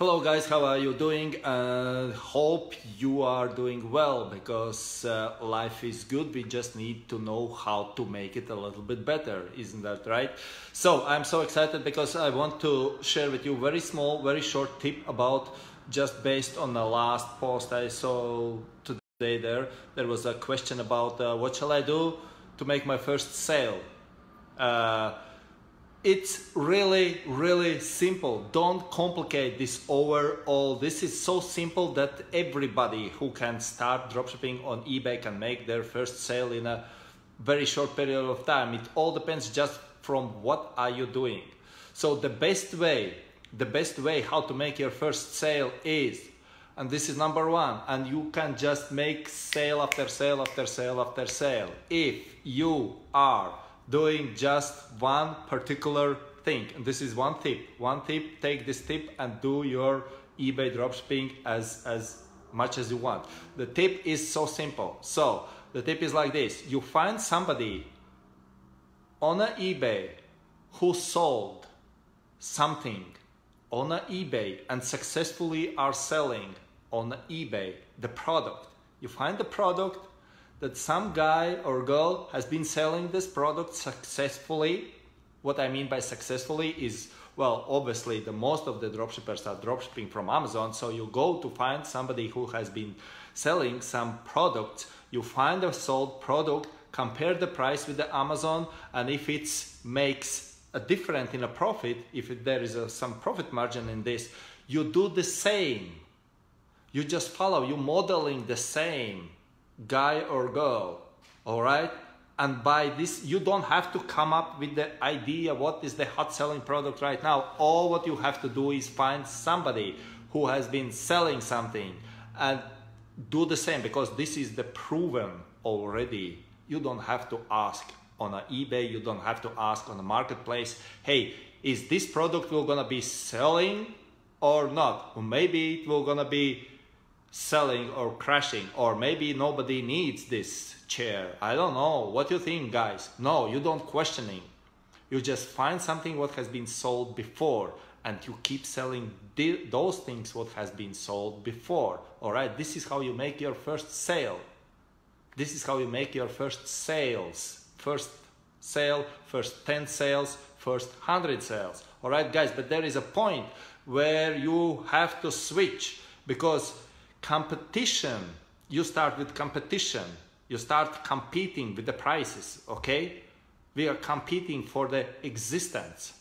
Hello guys, how are you doing? Hope you are doing well, because life is good. We just need to know how to make it a little bit better, isn't that right? So I'm so excited because I want to share with you very small, very short tip about, just based on the last post I saw today. There was a question about what shall I do to make my first sale. It's really simple. Don't complicate this overall. This is so simple that everybody who can start dropshipping on eBay can make their first sale in a very short period of time. It all depends just from what are you doing. So the best way how to make your first sale is, and this is number one, and you can just make sale after sale after sale after sale. If you are doing just one particular thing, and this is one tip, take this tip and do your eBay dropshipping as much as you want. The tip is so simple. So the tip is like this: you find somebody on eBay who sold something on eBay and successfully are selling on eBay the product. You find the product that some guy or girl has been selling this product successfully. What I mean by successfully is, well, obviously the most of the dropshippers are dropshipping from Amazon. So you go to find somebody who has been selling some product. You find a sold product, compare the price with the Amazon, and if it makes a difference in a profit, if there is some profit margin in this, you do the same. You just follow, you modeling the same guy or girl, all right? And by this, you don't have to come up with the idea what is the hot selling product right now. All what you have to do is find somebody who has been selling something and do the same, because this is the proven already. You don't have to ask on eBay, you don't have to ask on the marketplace, hey, is this product will gonna be selling or not? Or maybe it will gonna be selling or crashing, or maybe nobody needs this chair. I don't know. What do you think, guys? No, you don't questioning. You just find something what has been sold before, and you keep selling those things what has been sold before. All right, this is how you make your first sale. This is how you make your first sales. First sale, first 10 sales, first 100 sales. All right, guys, but there is a point where you have to switch, because competition, you start with competition, you start competing with the prices, okay? We are competing for the existence.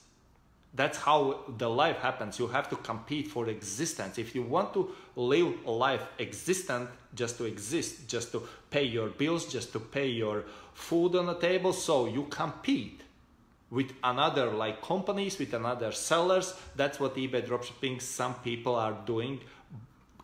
That's how the life happens. You have to compete for existence. If you want to live a life existent, just to exist, just to pay your bills, just to pay your food on the table, so you compete with another like companies, with another sellers. That's what eBay dropshipping, some people are doing,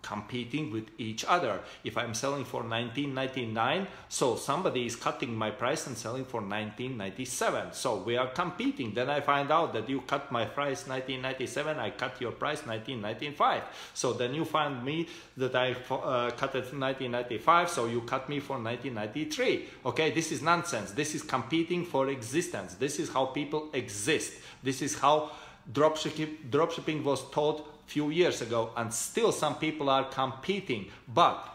competing with each other. If I'm selling for $19.99, so somebody is cutting my price and selling for $19.97. So we are competing. Then I find out that you cut my price $19.97, I cut your price $19.95. So then you find me that I cut it $19.95, so you cut me for $19.93. Okay, this is nonsense. This is competing for existence. This is how people exist. This is how dropshipping was taught few years ago, and still some people are competing. But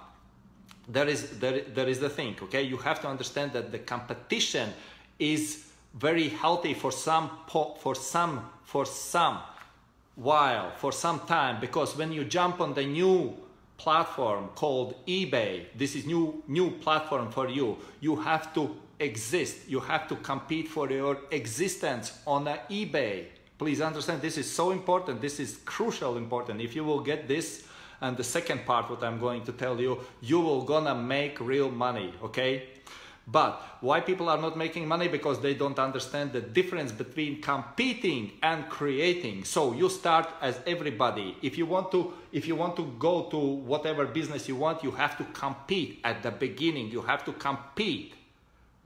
there is the thing, okay? You have to understand that the competition is very healthy for some while, for some time, because when you jump on the new platform called eBay, this is new platform for you. You have to exist. You have to compete for your existence on eBay. Please understand, this is so important. This is crucial important. If you will get this, and the second part, what I'm going to tell you, you will gonna make real money, okay? But why people are not making money? Because they don't understand the difference between competing and creating. So you start as everybody. If you want to go to whatever business you want, you have to compete at the beginning. You have to compete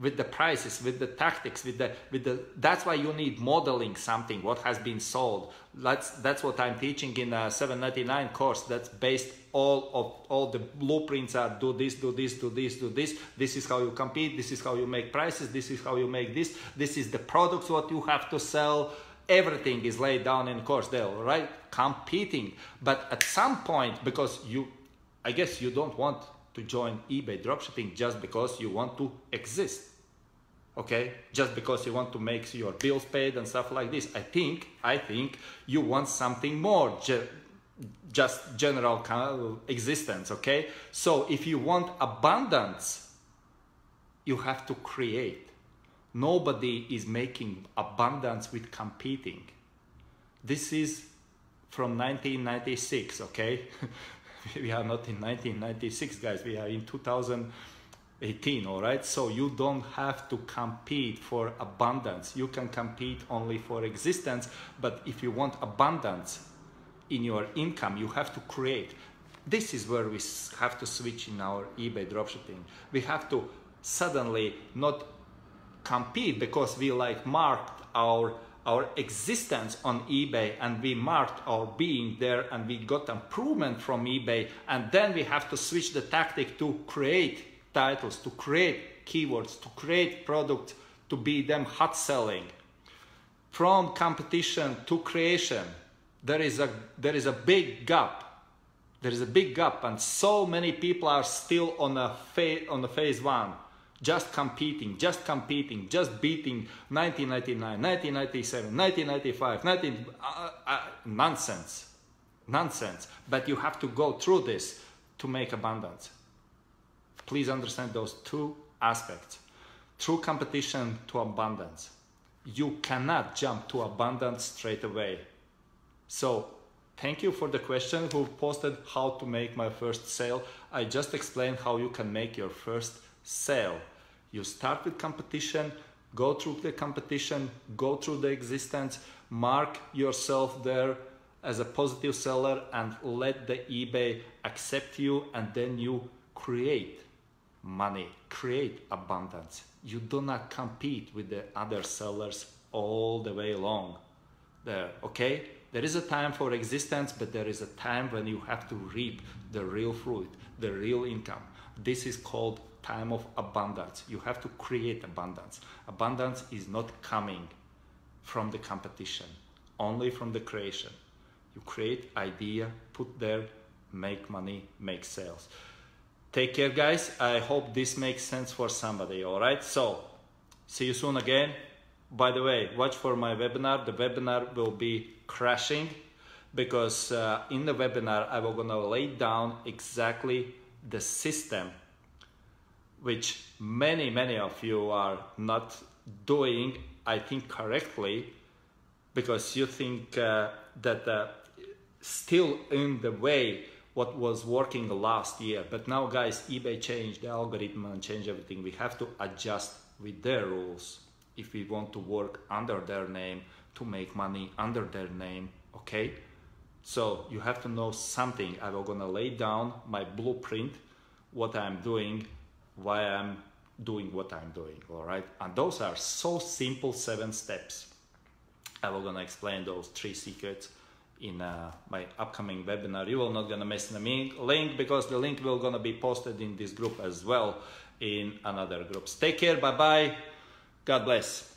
with the prices, with the tactics, with the that's why you need modeling something what has been sold. That's what I'm teaching in a $7.99 course. That's based all the blueprints are do this. This is how you compete, this is how you make prices, this is how you make this is the products what you have to sell, everything is laid down in course. They're right competing, but at some point, because I guess you don't want to join eBay dropshipping just because you want to exist, okay? Just because you want to make your bills paid and stuff like this. I think you want something more, just general kind of existence, okay? So if you want abundance, you have to create. Nobody is making abundance with competing. This is from 1996, okay? We are not in 1996, guys. We are in 2018, all right? So you don't have to compete for abundance. You can compete only for existence, but if you want abundance in your income, you have to create. This is where we have to switch in our eBay dropshipping. We have to suddenly not compete because we like marked our existence on eBay, and we marked our being there, and we got improvement from eBay, and then we have to switch the tactic to create titles, to create keywords, to create products, to be them hot selling. From competition to creation, there is a big gap. There is a big gap, and so many people are still on the phase one. Just competing, just beating 1999, 1997, 1995, nonsense. But you have to go through this to make abundance. Please understand those two aspects. Through competition to abundance. You cannot jump to abundance straight away. So, thank you for the question who posted how to make my first sale. I just explained how you can make your first sale. You start with competition, go through the competition, go through the existence, mark yourself there as a positive seller, and let the eBay accept you, and then you create money, create abundance. You do not compete with the other sellers all the way long there, okay? There is a time for existence, but there is a time when you have to reap the real fruit, the real income. This is called time of abundance. You have to create abundance. Abundance is not coming from the competition, only from the creation. You create idea, put there, make money, make sales. Take care, guys. I hope this makes sense for somebody, all right? So, see you soon again. By the way, watch for my webinar. The webinar will be crashing because in the webinar, I will gonna lay down exactly the system which many of you are not doing, I think, correctly, because you think that still in the way what was working last year. But now, guys, eBay changed the algorithm and changed everything. We have to adjust with their rules if we want to work under their name, to make money under their name, okay? So you have to know something. I will gonna lay down my blueprint, what I'm doing, why I'm doing what I'm doing, all right? And those are so simple 7 steps. I will gonna explain those 3 secrets in my upcoming webinar. You will not gonna miss the link because the link will gonna be posted in this group as well in another groups. Take care, bye-bye, God bless.